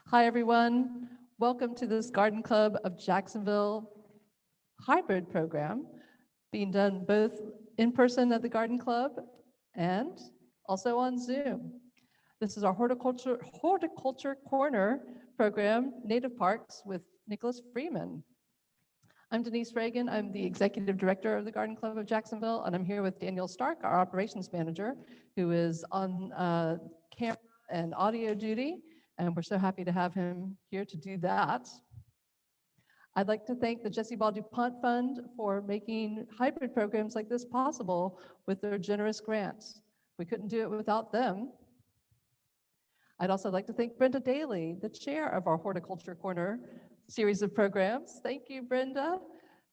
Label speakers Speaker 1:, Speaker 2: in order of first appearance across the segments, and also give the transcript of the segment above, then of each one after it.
Speaker 1: Hi, everyone. Welcome to this Garden Club of Jacksonville hybrid program being done both in person at the Garden Club and also on Zoom. This is our Horticulture Corner program, Native Parks with Nicholas Freeman. I'm Denise Reagan. I'm the Executive Director of the Garden Club of Jacksonville, and I'm here with Daniel Stark, our Operations Manager, who is on camera and audio duty, and we're so happy to have him here to do that. I'd like to thank the Jessie Ball DuPont Fund for making hybrid programs like this possible with their generous grants. We couldn't do it without them. I'd also like to thank Brenda Daly, the chair of our Horticulture Corner series of programs. Thank you, Brenda.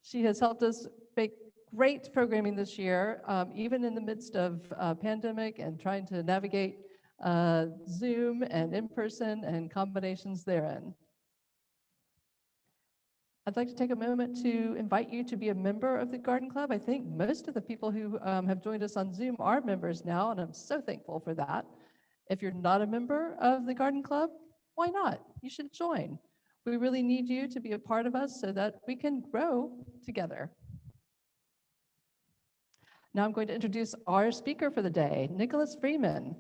Speaker 1: She has helped us make great programming this year, even in the midst of pandemic and trying to navigate Zoom and in-person and combinations therein. I'd like to take a moment to invite you to be a member of the Garden Club. I think most of the people who have joined us on Zoom are members now, and I'm so thankful for that. If you're not a member of the Garden Club, why not? You should join. We really need you to be a part of us so that we can grow together. Now I'm going to introduce our speaker for the day, Nicholas Freeman.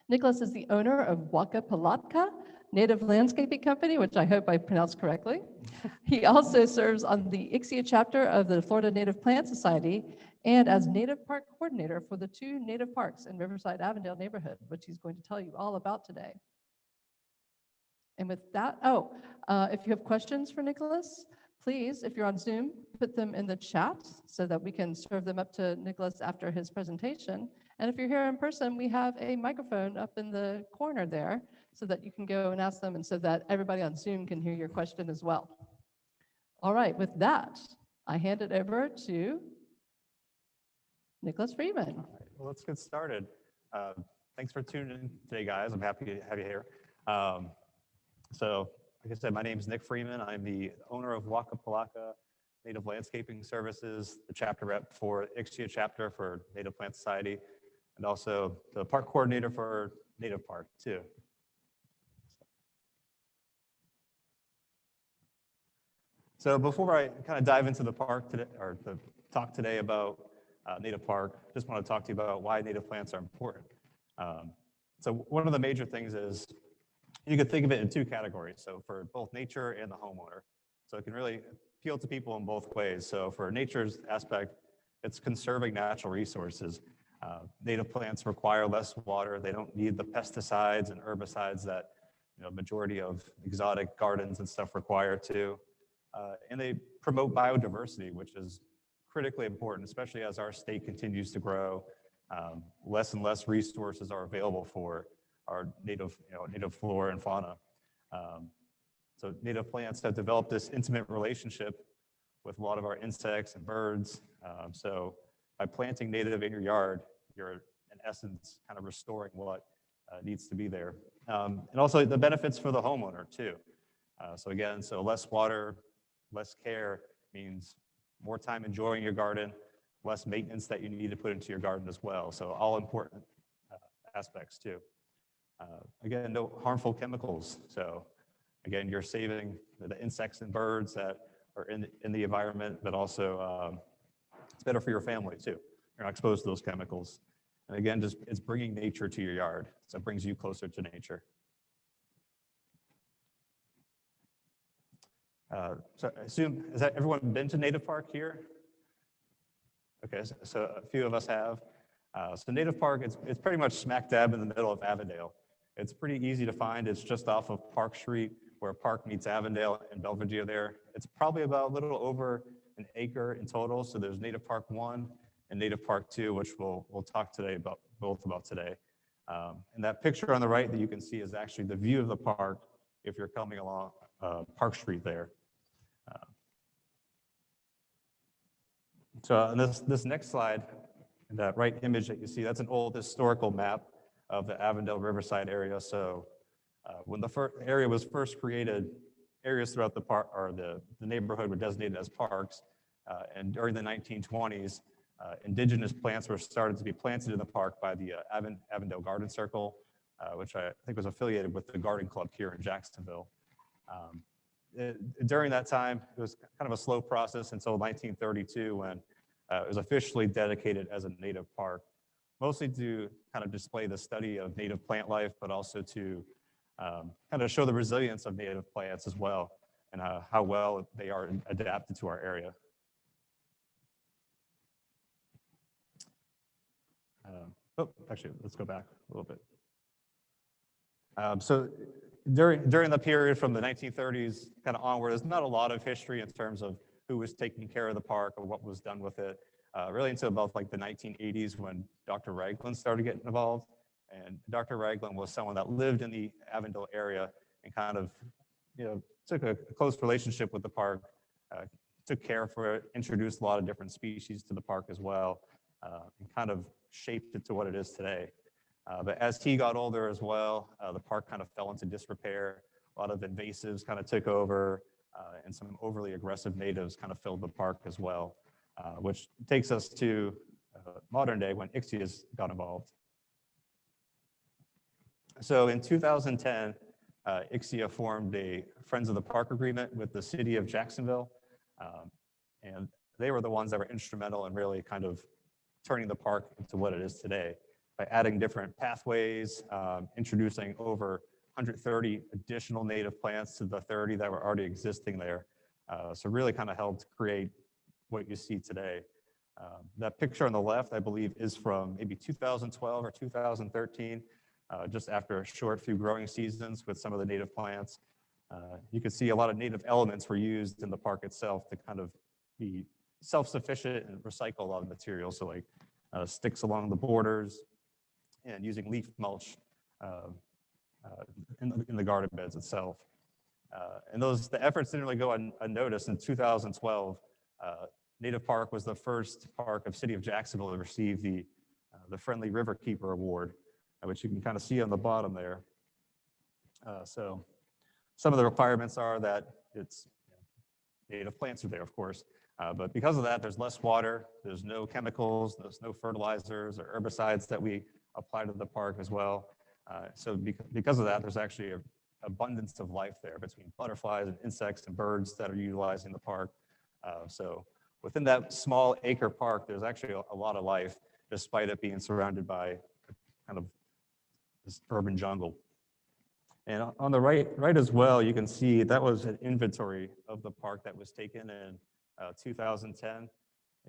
Speaker 1: Nicholas is the owner of Wacca Pilatka Native Landscaping Company, which I hope I pronounced correctly. He also serves on the Ixia Chapter of the Florida Native Plant Society and as Native Park Coordinator for the 2 native parks in Riverside Avondale neighborhood, which he's going to tell you all about today. And with that, if you have questions for Nicholas, please, if you're on Zoom, put them in the chat so that we can serve them up to Nicholas after his presentation. And if you're here in person, we have a microphone up in the corner there so that you can go and ask them and so that everybody on Zoom can hear your question as well. All right, with that, I hand it over to Nicholas Freeman.
Speaker 2: All right, well, let's get started. Thanks for tuning in today, guys. I'm happy to have you here. So, like I said, my name is Nick Freeman. I'm the owner of Wacca Pilatka Native Landscaping Services, the chapter rep for Ixia Chapter for Native Plant Society, and also the park coordinator for Native Park, too. So before I kind of dive into the park today, or the talk today about Native Park, just want to talk to you about why native plants are important. So one of the major things is you could think of it in 2 categories. So for both nature and the homeowner. So it can really appeal to people in both ways. So for nature's aspect, it's conserving natural resources. Native plants require less water. They don't need the pesticides and herbicides that majority of exotic gardens and stuff require to. And they promote biodiversity, which is critically important, especially as our state continues to grow. Less and less resources are available for our native flora and fauna. So native plants have developed this intimate relationship with a lot of our insects and birds. So by planting native in your yard, you're in essence kind of restoring what needs to be there. And also the benefits for the homeowner too. So again, less water, less care means more time enjoying your garden, less maintenance that you need to put into your garden as well. So all important aspects too. Again, no harmful chemicals. So again, you're saving the insects and birds that are in the environment, but also it's better for your family too. You're not exposed to those chemicals. And again, it's bringing nature to your yard. So it brings you closer to nature. So I assume, has everyone been to Native Park here? Okay, so a few of us have. So Native Park, it's pretty much smack dab in the middle of Avondale. It's pretty easy to find. It's just off of Park Street where Park meets Avondale and Belvedere there. It's probably about a little over an acre in total. So there's Native Park 1 and Native Park 2, which we'll talk today about today. And that picture on the right that you can see is actually the view of the park if you're coming along Park Street there. So on this next slide, that right image that you see, that's an old historical map of the Avondale Riverside area. So when the area was first created, areas throughout the park or the neighborhood were designated as parks. And during the 1920s, indigenous plants were started to be planted in the park by the Avondale Garden Circle, which I think was affiliated with the Garden Club here in Jacksonville. During that time, it was kind of a slow process until 1932 when it was officially dedicated as a native park, mostly to kind of display the study of native plant life, but also to kind of show the resilience of native plants as well, and how well they are adapted to our area. Actually, let's go back a little bit. So during the period from the 1930s kind of onward, there's not a lot of history in terms of who was taking care of the park or what was done with it, really until about like the 1980s when Dr. Ragland started getting involved. And Dr. Ragland was someone that lived in the Avondale area and kind of, took a close relationship with the park, took care for it, introduced a lot of different species to the park as well, and kind of shaped it to what it is today. But as he got older as well, the park kind of fell into disrepair. A lot of invasives kind of took over, and some overly aggressive natives kind of filled the park as well, which takes us to modern day when Ixia got involved. So in 2010, Ixia formed a Friends of the Park agreement with the city of Jacksonville, and they were the ones that were instrumental in really kind of turning the park into what it is today by adding different pathways, introducing over 130 additional native plants to the 30 that were already existing there. So really kind of helped create what you see today. That picture on the left, I believe, is from maybe 2012 or 2013, just after a short few growing seasons with some of the native plants. You can see a lot of native elements were used in the park itself to kind of be self-sufficient and recycle a lot of materials, so like sticks along the borders and using leaf mulch in the garden beds itself. And the efforts didn't really go unnoticed. In 2012, Native Park was the first park of City of Jacksonville to receive the Friendly Riverkeeper Award, which you can kind of see on the bottom there. So some of the requirements are that it's native plants are there, of course, but because of that, there's less water, there's no chemicals, there's no fertilizers or herbicides that we apply to the park as well. So because of that, there's actually an abundance of life there between butterflies and insects and birds that are utilizing the park. So within that small acre park, there's actually a lot of life, despite it being surrounded by kind of this urban jungle. And on the right as well, you can see that was an inventory of the park that was taken in 2010.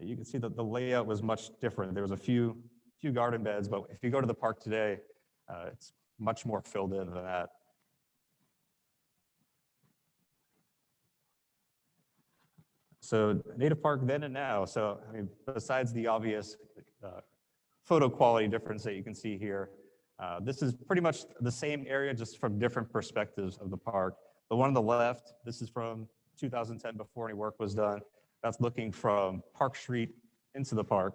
Speaker 2: You can see that the layout was much different. There was a few garden beds, but if you go to the park today, it's much more filled in than that. So native park then and now. So I mean, besides the obvious photo quality difference that you can see here, this is pretty much the same area, just from different perspectives of the park. The one on the left, this is from 2010 before any work was done. That's looking from Park Street into the park.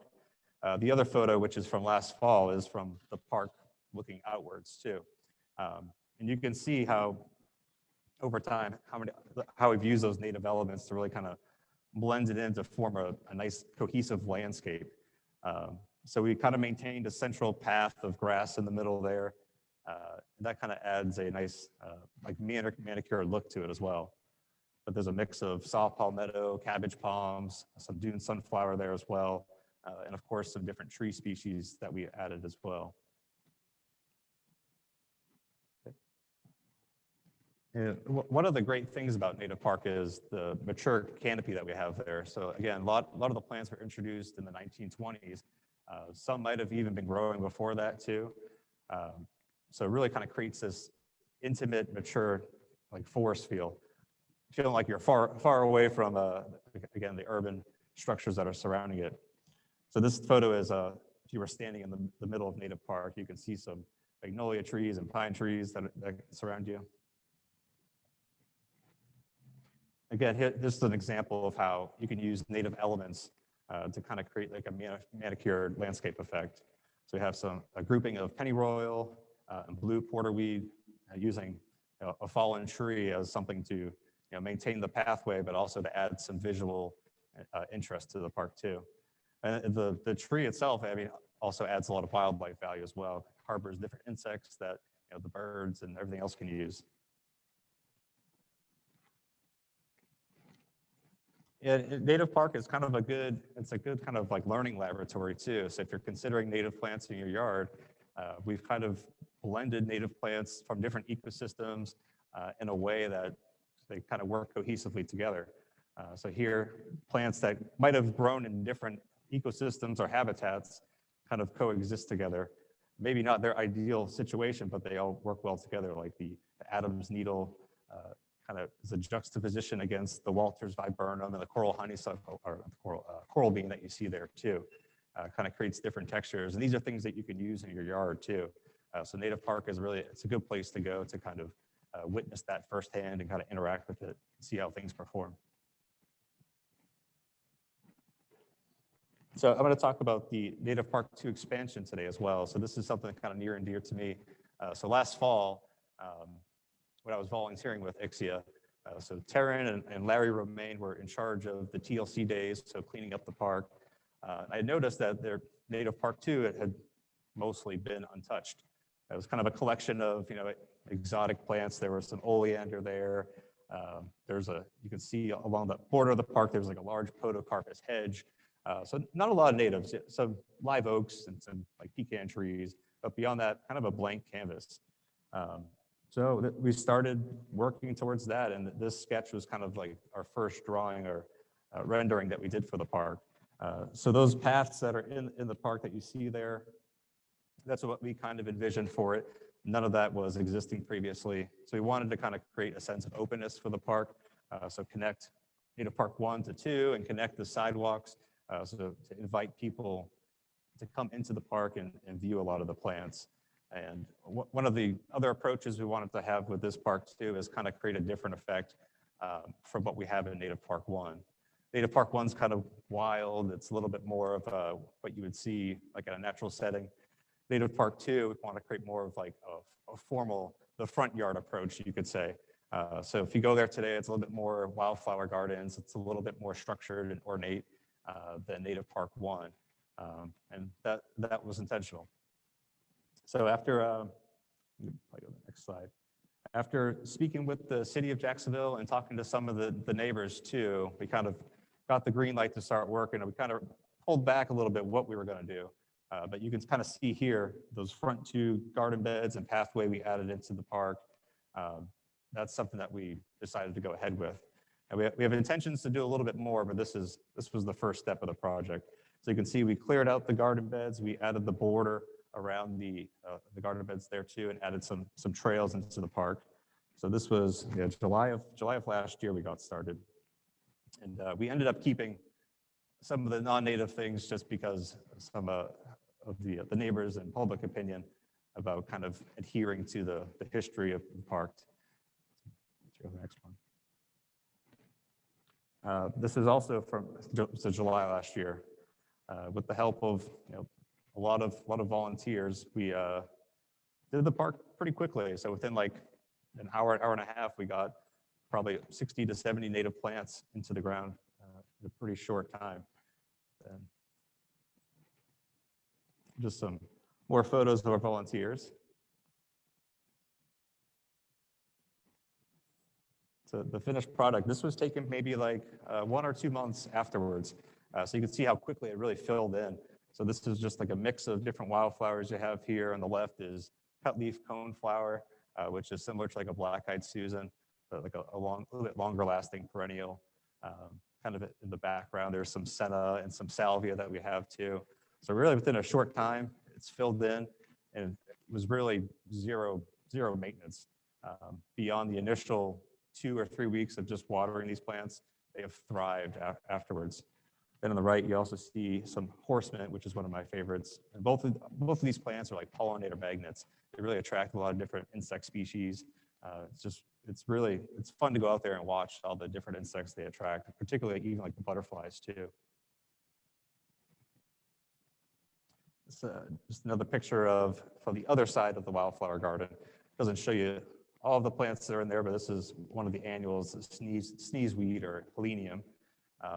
Speaker 2: The other photo, which is from last fall, is from the park looking outwards too. And you can see how, over time, how we've used those native elements to really kind of blend it in to form a nice cohesive landscape. So we kind of maintained a central path of grass in the middle there. That kind of adds a nice like manicured look to it as well. But there's a mix of soft palmetto, cabbage palms, some dune sunflower there as well, and of course some different tree species that we added as well. Okay. And one of the great things about Native Park is the mature canopy that we have there. So again, a lot of the plants were introduced in the 1920s. Some might have even been growing before that too. So it really kind of creates this intimate, mature, like forest feel, feeling like you're far away from, again, the urban structures that are surrounding it. So this photo is, if you were standing in the middle of Native Park, you can see some magnolia trees and pine trees that surround you. Again, this is an example of how you can use native elements to kind of create like a manicured landscape effect. So we have a grouping of pennyroyal and blue porterweed using a fallen tree as something to maintain the pathway, but also to add some visual interest to the park too. And the tree itself, I mean, also adds a lot of wildlife value as well. It harbors different insects that the birds and everything else can use. Yeah, native park is kind of it's a good kind of like learning laboratory too. So if you're considering native plants in your yard, we've kind of blended native plants from different ecosystems in a way that they kind of work cohesively together. So here, plants that might have grown in different ecosystems or habitats kind of coexist together. Maybe not their ideal situation, but they all work well together, like the Adam's needle kind of is a juxtaposition against the Walter's viburnum and the coral honeysuckle, or coral bean that you see there too. Kind of creates different textures. And these are things that you can use in your yard too. So native park is it's a good place to go to kind of witness that firsthand and kind of interact with it, see how things perform. So I'm going to talk about the Native Park 2 expansion today as well. So this is something kind of near and dear to me. So last fall, when I was volunteering with Ixia, so Taryn and Larry Romaine were in charge of the TLC days, so cleaning up the park. I noticed that their Native Park 2 had mostly been untouched. It was kind of a collection of exotic plants. There was some oleander there. You can see along the border of the park, there's like a large podocarpus hedge. So not a lot of natives, some live oaks and some like pecan trees, but beyond that, kind of a blank canvas. So we started working towards that, and this sketch was kind of like our first drawing or rendering that we did for the park. So those paths that are in the park that you see there, that's what we kind of envisioned for it. None of that was existing previously. So we wanted to kind of create a sense of openness for the park. So connect Native Park 1 to 2 and connect the sidewalks. So to invite people to come into the park and view a lot of the plants. And one of the other approaches we wanted to have with this park too is kind of create a different effect from what we have in Native Park 1. Native Park 1's kind of wild. It's a little bit more of what you would see like in a natural setting. Native Park 2, we want to create more of like a formal, the front yard approach, you could say. So if you go there today, it's a little bit more wildflower gardens. It's a little bit more structured and ornate than Native Park 1. And that was intentional. So after, play on the next slide. After speaking with the city of Jacksonville and talking to some of the neighbors too, we kind of got the green light to start working, and we kind of pulled back a little bit what we were going to do. But you can kind of see here, those front 2 garden beds and pathway we added into the park. That's something that we decided to go ahead with. And we have intentions to do a little bit more, but this was the first step of the project. So you can see we cleared out the garden beds, we added the border around the garden beds there too, and added some trails into the park. So this was July of last year we got started. And we ended up keeping some of the non-native things just because some of the neighbors and public opinion about kind of adhering to the history of the park. Let's go to the next one. This is also from July last year. With the help of a lot of volunteers, we did the park pretty quickly. So within like an hour and a half, we got probably 60 to 70 native plants into the ground in a pretty short time. And just some more photos of our volunteers. So the finished product, this was taken maybe like 1 or 2 months afterwards. So you can see how quickly it really filled in. So this is just like a mix of different wildflowers you have here. On the left is cutleaf coneflower, which is similar to like a black-eyed Susan, but like a little bit longer lasting perennial. Kind of in the background, there's some senna and some salvia that we have too. So really within a short time, it's filled in, and it was really zero maintenance. Beyond the initial 2 or 3 weeks of just watering these plants, they have thrived afterwards. Then on the right, you also see some horsemint, which is one of my favorites. And both of these plants are like pollinator magnets. They really attract a lot of different insect species. It's fun to go out there and watch all the different insects they attract, particularly even like the butterflies too. Just another picture from the other side of the wildflower garden. Doesn't show you all of the plants that are in there, but this is one of the annuals, sneezeweed or helenium.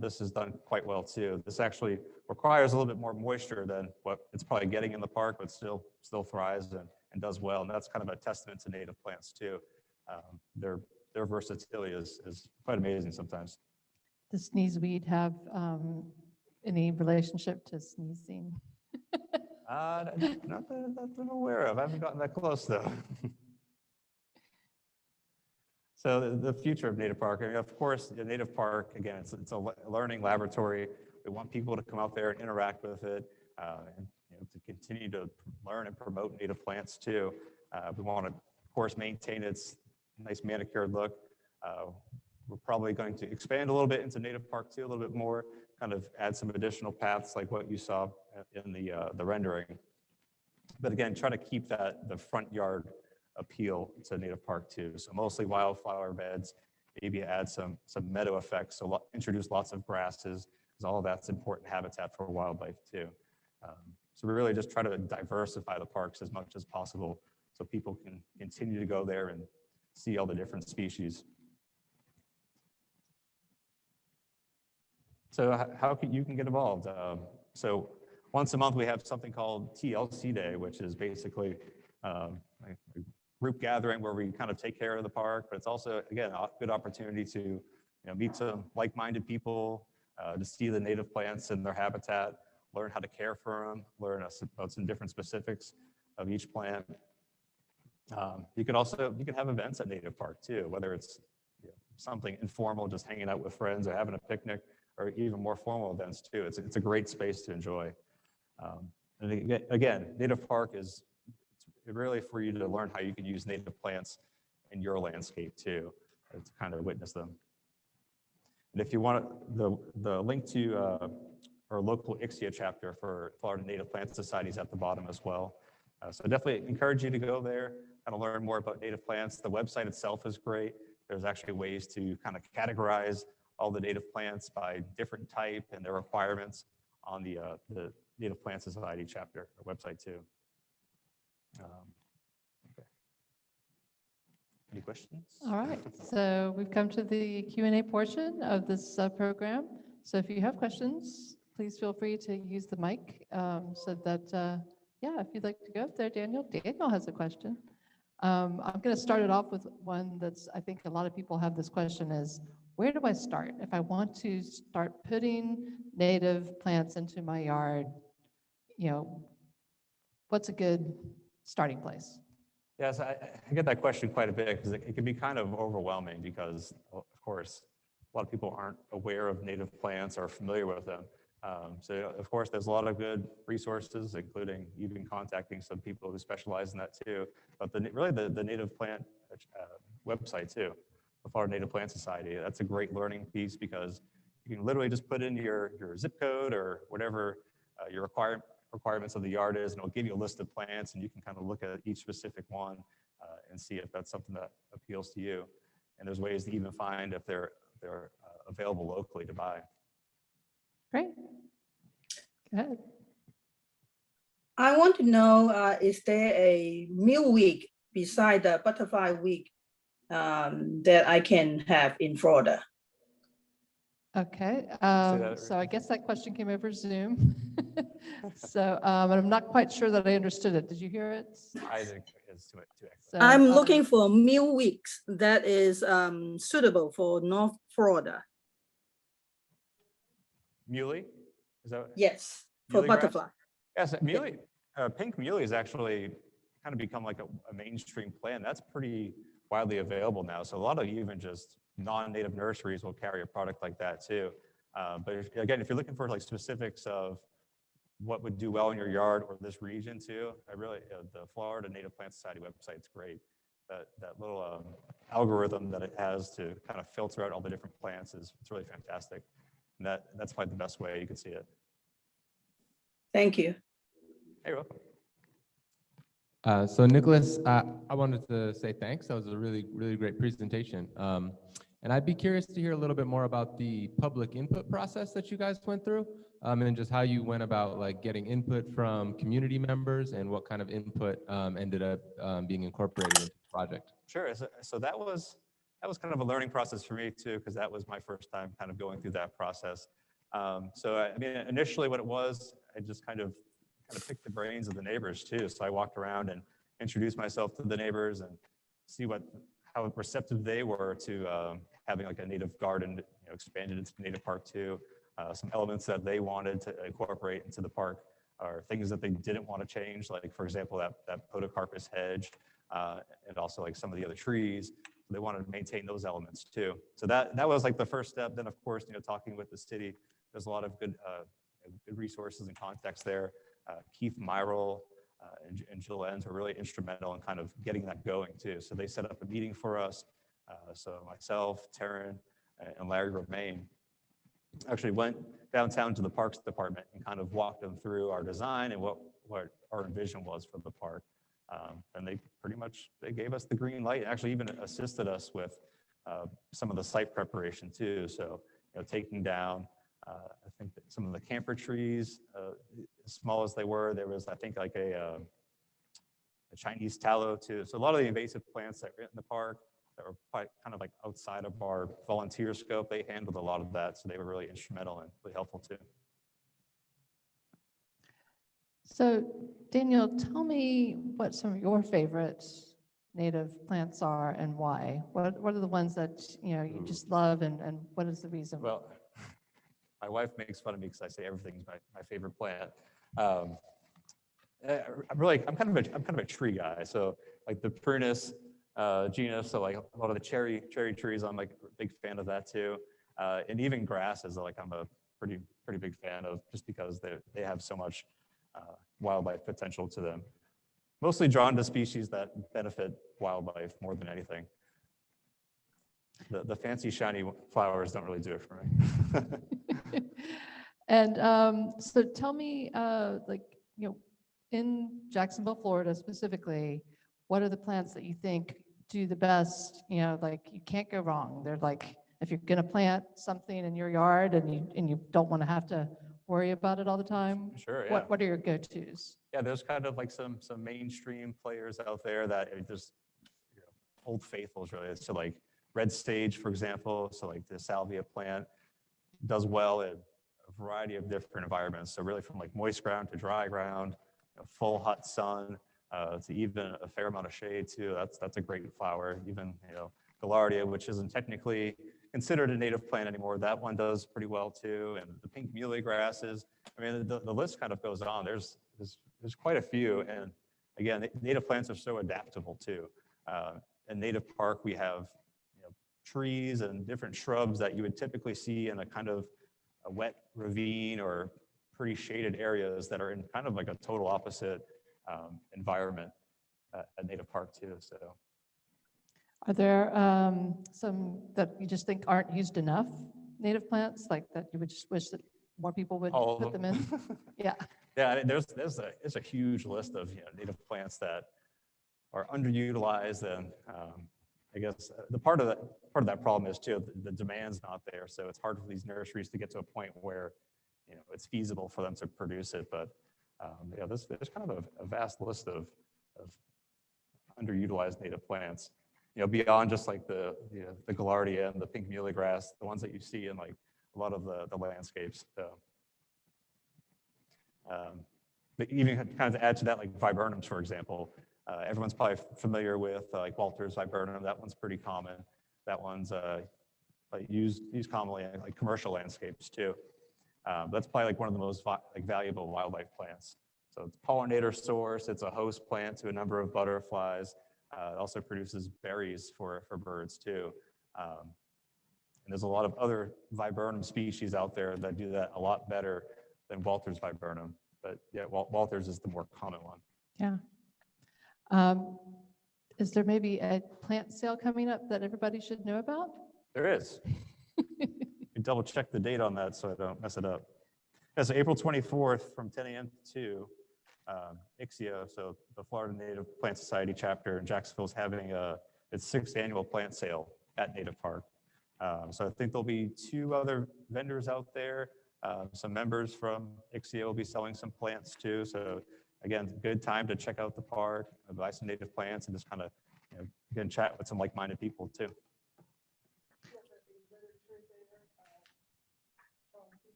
Speaker 2: This is done quite well too. This actually requires a little bit more moisture than what it's probably getting in the park, but still thrives and does well. And that's kind of a testament to native plants too. Their versatility is quite amazing sometimes.
Speaker 1: Does sneezeweed have any relationship to sneezing?
Speaker 2: Not that I'm aware of. I haven't gotten that close though. So the future of Native Park, I mean, of course, the Native Park, again, it's a learning laboratory. We want people to come out there and interact with it, and to continue to learn and promote native plants too. We want to, of course, maintain its nice manicured look. We're probably going to expand a little bit into Native Park too, a little bit more, kind of add some additional paths like what you saw in the rendering. But again, try to keep the front yard appeal to Native Park too. So mostly wildflower beds, maybe add some meadow effects, so introduce lots of grasses, because all of that's important habitat for wildlife too. So we really just try to diversify the parks as much as possible so people can continue to go there and see all the different species. So how you can get involved? So once a month we have something called TLC Day, which is basically a group gathering where we kind of take care of the park, but it's also, again, a good opportunity to meet some like-minded people, to see the native plants and their habitat, learn how to care for them, learn about some different specifics of each plant. You can have events at Native Park too, whether it's something informal, just hanging out with friends or having a picnic, or even more formal events too. It's a great space to enjoy. And again, Native Park is really for you to learn how you can use native plants in your landscape too, to kind of witness them. And if you want the link to our local Ixia chapter for Florida Native Plant Society is at the bottom as well. So definitely encourage you to go there, kind of learn more about native plants. The website itself is great. There's actually ways to kind of categorize all the native plants by different type and their requirements on the Native Plant Society chapter or website too. Okay. Any questions?
Speaker 1: All right, so we've come to the Q&A portion of this program. So if you have questions, please feel free to use the mic so that, yeah, if you'd like to go up there, Daniel. Daniel has a question. I'm going to start it off with one that's, I think a lot of people have this question is, where do I start? If I want to start putting native plants into my yard, what's a good starting place?
Speaker 2: Yes, I get that question quite a bit because it can be kind of overwhelming because, of course, a lot of people aren't aware of native plants or familiar with them. So, of course, there's a lot of good resources, including even contacting some people who specialize in that too. But really the native plant website too, the Florida Native Plant Society, that's a great learning piece because you can literally just put in your zip code or whatever your requirements of the yard is, and it'll give you a list of plants, and you can kind of look at each specific one and see if that's something that appeals to you. And there's ways to even find if they're available locally to buy.
Speaker 1: Great. Go ahead.
Speaker 3: I want to know, is there a meal week beside the butterfly week that I can have in Florida?
Speaker 1: Okay, so I guess that question came over Zoom. So I'm not quite sure that I understood it. Did you hear it?
Speaker 2: I think it's too excellent.
Speaker 1: So,
Speaker 3: I'm looking for meal weeks that is suitable for North Florida.
Speaker 2: Muley? Is that?
Speaker 3: Yes, for
Speaker 2: Muley grass?
Speaker 3: butterfly.
Speaker 2: Yes, muley. Pink muley has actually kind of become like a mainstream plant. That's pretty widely available now. So a lot of even just non-native nurseries will carry a product like that too. But again, if you're looking for like specifics of what would do well in your yard or this region too, the Florida Native Plant Society website's great. That little algorithm that it has to kind of filter out all the different plants it's really fantastic. And that's probably the best way you can see it.
Speaker 3: Thank you.
Speaker 2: Hey, you're welcome.
Speaker 4: So Nicholas, I wanted to say thanks. That was a really, really great presentation. And I'd be curious to hear a little bit more about the public input process that you guys went through, and just how you went about like getting input from community members and what kind of input ended up being incorporated into the project.
Speaker 2: Sure. So that was kind of a learning process for me too, because that was my first time kind of going through that process. So I mean, initially what it was, I just kind of picked the brains of the neighbors too. So I walked around and introduce myself to the neighbors and see how receptive they were to having like a native garden, expanded into native park too. Some elements that they wanted to incorporate into the park are things that they didn't want to change, like for example, that podocarpus hedge, and also like some of the other trees. So they wanted to maintain those elements too. So that was like the first step. Then of course, talking with the city, there's a lot of good resources and context there. Keith Myrell and Jill Enns were really instrumental in kind of getting that going too. So they set up a meeting for us. So myself, Taryn, and Larry Romaine actually went downtown to the Parks Department and kind of walked them through our design and what our vision was for the park. And they pretty much, they gave us the green light, and actually even assisted us with some of the site preparation too. So, taking down, I think that some of the camper trees, as small as they were, there was, I think, like a Chinese tallow too. So a lot of the invasive plants that were in the park that were quite kind of like outside of our volunteer scope, they handled a lot of that. So they were really instrumental and really helpful too.
Speaker 1: So Daniel, tell me what some of your favorite native plants are and why. What are the ones that you just love, and what is the reason?
Speaker 2: Well, my wife makes fun of me because I say everything's my favorite plant. I'm kind of a tree guy. So like the Prunus genus, so like a lot of the cherry trees, I'm like a big fan of that too. And even grasses, like I'm a pretty big fan of, just because they have so much wildlife potential to them. Mostly drawn to species that benefit wildlife more than anything. The fancy shiny flowers don't really do it for me.
Speaker 1: And so tell me, in Jacksonville, Florida specifically, what are the plants that you think do the best? Like you can't go wrong. They're like, if you're going to plant something in your yard and you don't want to have to worry about it all the time.
Speaker 2: Sure. Yeah.
Speaker 1: What are your go-tos?
Speaker 2: Yeah, there's kind of like some mainstream players out there that are just old faithfuls really. So like red sage, for example. So like the Salvia plant does well in a variety of different environments. So really from like moist ground to dry ground, full hot sun, to even a fair amount of shade too. That's a great flower. Even Gaillardia, which isn't technically considered a native plant anymore, that one does pretty well too. And the pink muley grasses. I mean, the list kind of goes on. There's quite a few. And again, native plants are so adaptable too. In native park, we have trees and different shrubs that you would typically see in a kind of a wet ravine or pretty shaded areas that are in kind of like a total opposite environment at native park too. So,
Speaker 1: Are there some that you just think aren't used enough, native plants, like that you would just wish that more people would put them in? Yeah.
Speaker 2: Yeah, I mean, there's a huge list of native plants that are underutilized, and I guess the part of that problem is too the demand's not there, so it's hard for these nurseries to get to a point where it's feasible for them to produce it. But there's kind of a vast list of underutilized native plants. Beyond just like the Gaillardia and the pink muley grass, the ones that you see in like a lot of the landscapes. So, but even kind of to add to that, like Viburnums, for example, everyone's probably familiar with like Walter's Viburnum. That one's pretty common. That one's like used commonly in like commercial landscapes too. That's probably like one of the most valuable wildlife plants. So it's a pollinator source. It's a host plant to a number of butterflies. It also produces berries for birds too. And there's a lot of other Viburnum species out there that do that a lot better than Walter's Viburnum. But yeah, Walter's is the more common one.
Speaker 1: Yeah. Is there maybe a plant sale coming up that everybody should know about?
Speaker 2: There is. You double check the date on that so I don't mess it up. It's April 24th from 10 a.m. to Ixia, so the Florida Native Plant Society chapter in Jacksonville is having its 6th annual plant sale at Native Park. So I think there'll be 2 other vendors out there. Some members from Ixia will be selling some plants too. So again, good time to check out the park, buy some native plants, and just kind of get and chat with some like-minded people too.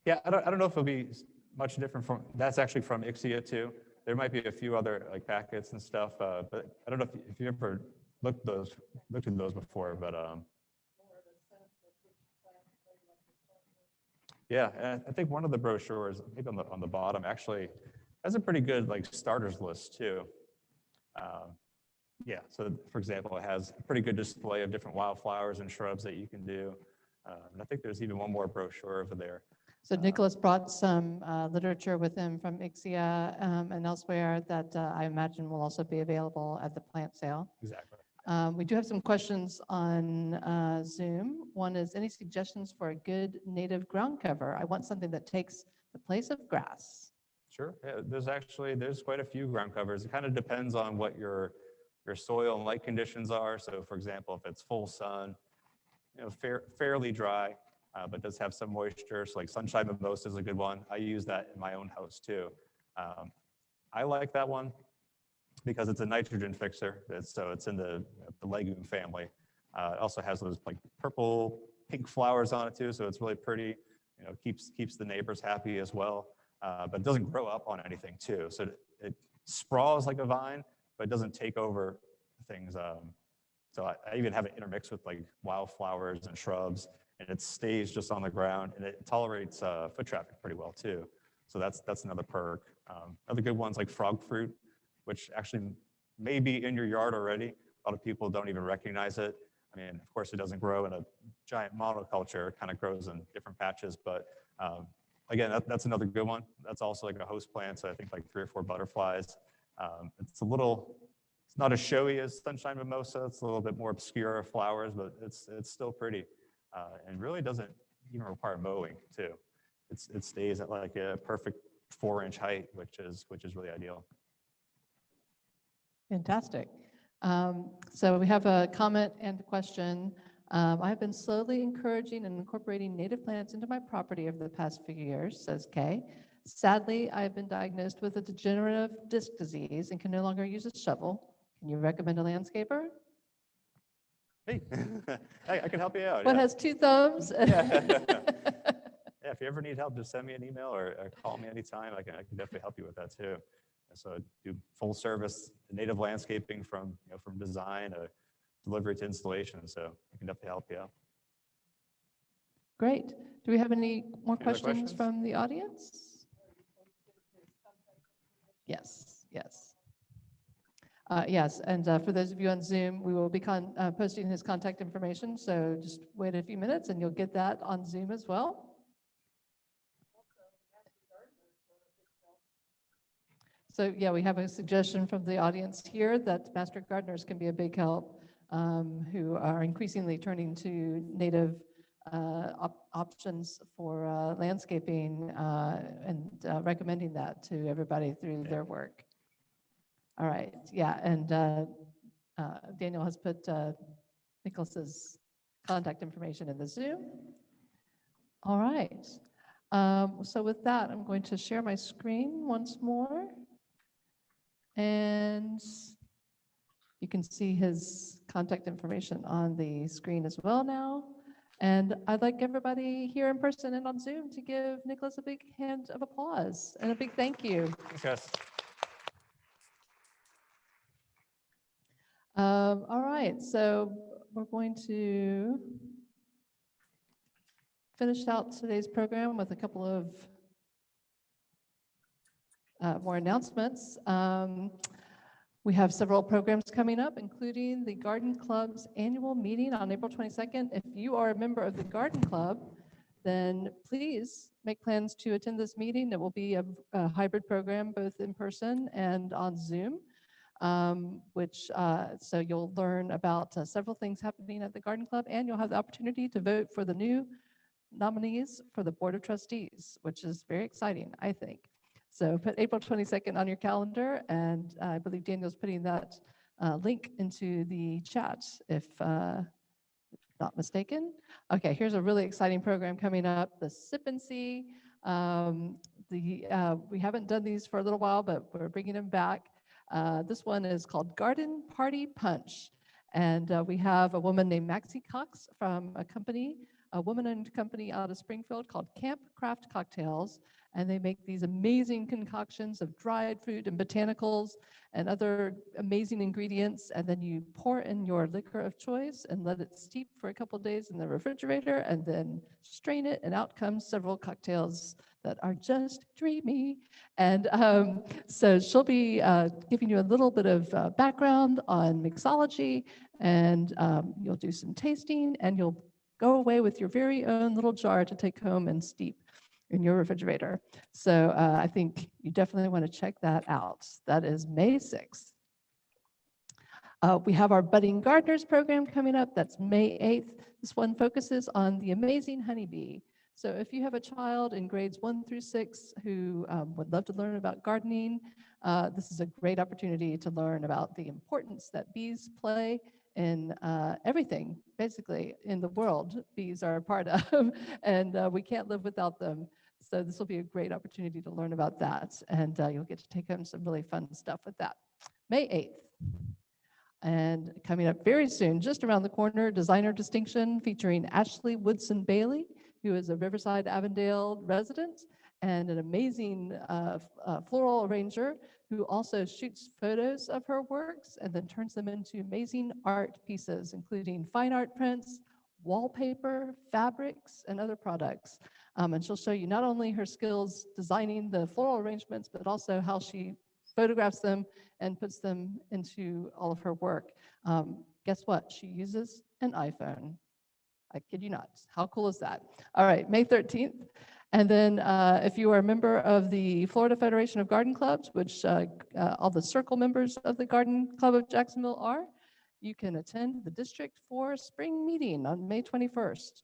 Speaker 2: Yeah, I don't know if it'll be much different from, that's actually from Ixia too. There might be a few other like packets and stuff, but I don't know if you ever looked at those before, but yeah, and I think one of the brochures, maybe on the bottom, actually has a pretty good like starters list too. Yeah, so for example, it has a pretty good display of different wildflowers and shrubs that you can do. And I think there's even one more brochure over there.
Speaker 1: So Nicholas brought some literature with him from Ixia and elsewhere that I imagine will also be available at the plant sale.
Speaker 2: Exactly.
Speaker 1: We do have some questions on Zoom. One is, any suggestions for a good native ground cover? I want something that takes the place of grass.
Speaker 2: Sure. Yeah, there's quite a few ground covers. It kind of depends on what your soil and light conditions are. So for example, if it's full sun, fairly dry, but does have some moisture. So like sunshine mimosa is a good one. I use that in my own house too. I like that one because it's a nitrogen fixer. So it's in the legume family. It also has those like purple, pink flowers on it too. So it's really pretty, keeps the neighbors happy as well. But it doesn't grow up on anything too. So it sprawls like a vine, but it doesn't take over things. So I even have it intermixed with like wildflowers and shrubs, and it stays just on the ground, and it tolerates foot traffic pretty well too. So that's another perk. Other good ones like frog fruit, which actually may be in your yard already. A lot of people don't even recognize it. I mean, of course, it doesn't grow in a giant monoculture. It kind of grows in different patches, but again, that's another good one. That's also like a host plant, so I think like 3 or 4 butterflies. It's not as showy as sunshine mimosa. It's a little bit more obscure flowers, but it's still pretty, and really doesn't even require mowing too. It stays at like a perfect 4-inch height, which is really ideal.
Speaker 1: Fantastic. So we have a comment and a question. I have been slowly encouraging and incorporating native plants into my property over the past few years, says Kay. Sadly, I have been diagnosed with a degenerative disc disease and can no longer use a shovel. Can you recommend a landscaper?
Speaker 2: Hey, I can help you out.
Speaker 1: What
Speaker 2: yeah.
Speaker 1: has 2 thumbs?
Speaker 2: Yeah, if you ever need help, just send me an email or call me anytime. I can definitely help you with that too. So I do full service native landscaping from design to delivery to installation. So I can definitely help you out.
Speaker 1: Great. Do we have any more
Speaker 2: Any other
Speaker 1: questions
Speaker 2: questions?
Speaker 1: from the audience? Yes, yes. Yes, and for those of you on Zoom, we will be posting his contact information, so just wait a few minutes and you'll get that on Zoom as well. So yeah, we have a suggestion from the audience here that master gardeners can be a big help, who are increasingly turning to native options for landscaping and recommending that to everybody through their work. All right, yeah, and Daniel has put Nicholas's contact information in the Zoom. All right, so with that, I'm going to share my screen once more. And you can see his contact information on the screen as well now. And I'd like everybody here in person and on Zoom to give Nicholas a big hand of applause and a big thank you.
Speaker 2: Thanks, guys.
Speaker 1: All right, so we're going to finish out today's program with a couple of more announcements. We have several programs coming up, including the Garden Club's annual meeting on April 22nd. If you are a member of the Garden Club, then please make plans to attend this meeting. It will be a hybrid program, both in person and on Zoom, so you'll learn about several things happening at the Garden Club, and you'll have the opportunity to vote for the new nominees for the Board of Trustees, which is very exciting, I think. So put April 22nd on your calendar, and I believe Daniel's putting that link into the chat, if not mistaken. Okay, here's a really exciting program coming up, the Sip and See. We haven't done these for a little while, but we're bringing them back. This one is called Garden Party Punch, and we have a woman named Maxie Cox from a woman-owned company out of Springfield called Camp Craft Cocktails, and they make these amazing concoctions of dried fruit and botanicals and other amazing ingredients, and then you pour in your liquor of choice and let it steep for a couple days in the refrigerator, and then strain it, and out comes several cocktails that are just dreamy. And so she'll be giving you a little bit of background on mixology, and you'll do some tasting, and you'll go away with your very own little jar to take home and steep in your refrigerator. So I think you definitely want to check that out. That is May 6th. We have our Budding Gardeners program coming up. That's May 8th. This one focuses on the amazing honeybee. So if you have a child in grades 1 through 6 who would love to learn about gardening, this is a great opportunity to learn about the importance that bees play in everything, basically, in the world bees are a part of, and we can't live without them. So this will be a great opportunity to learn about that, and you'll get to take home some really fun stuff with that. May 8th. And coming up very soon, just around the corner, Designer Distinction featuring Ashley Woodson Bailey, who is a Riverside Avondale resident and an amazing floral arranger who also shoots photos of her works and then turns them into amazing art pieces, including fine art prints, wallpaper, fabrics, and other products. And she'll show you not only her skills designing the floral arrangements, but also how she photographs them and puts them into all of her work. Guess what? She uses an iPhone. I kid you not. How cool is that? All right, May 13th. And then if you are a member of the Florida Federation of Garden Clubs, which all the circle members of the Garden Club of Jacksonville are, you can attend the District 4 spring meeting on May 21st.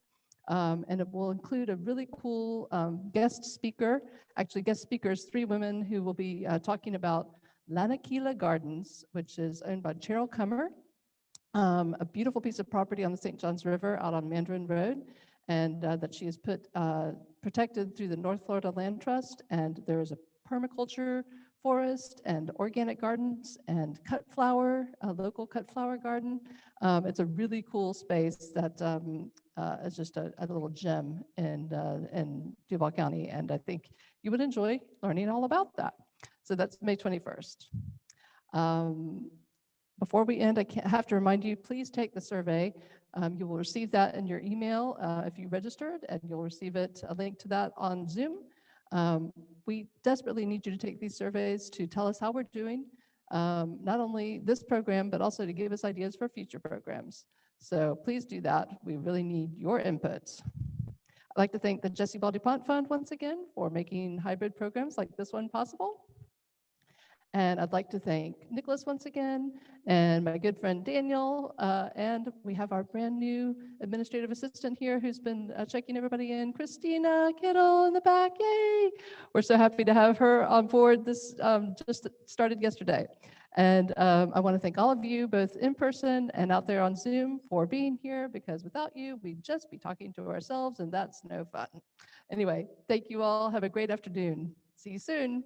Speaker 1: And it will include a really cool guest speaker, actually guest speakers, 3 women who will be talking about Lanakila Gardens, which is owned by Cheryl Cummer, a beautiful piece of property on the St. Johns River out on Mandarin Road, and that she has put protected through the North Florida Land Trust. And there is a permaculture forest and organic gardens and cut flower, a local cut flower garden. It's a really cool space that is just a little gem in Duval County, and I think you would enjoy learning all about that. So that's May 21st. Before we end, I have to remind you, please take the survey. You will receive that in your email if you registered, and you'll receive a link to that on Zoom. We desperately need you to take these surveys to tell us how we're doing, not only this program, but also to give us ideas for future programs. So please do that. We really need your input. I'd like to thank the Jessie Ball DuPont Fund once again for making hybrid programs like this one possible. And I'd like to thank Nicholas once again, and my good friend Daniel, and we have our brand new administrative assistant here who's been checking everybody in, Christina Kittle in the back, yay! We're so happy to have her on board. This just started yesterday. And I want to thank all of you, both in person and out there on Zoom, for being here, because without you, we'd just be talking to ourselves, and that's no fun. Anyway, thank you all. Have a great afternoon. See you soon.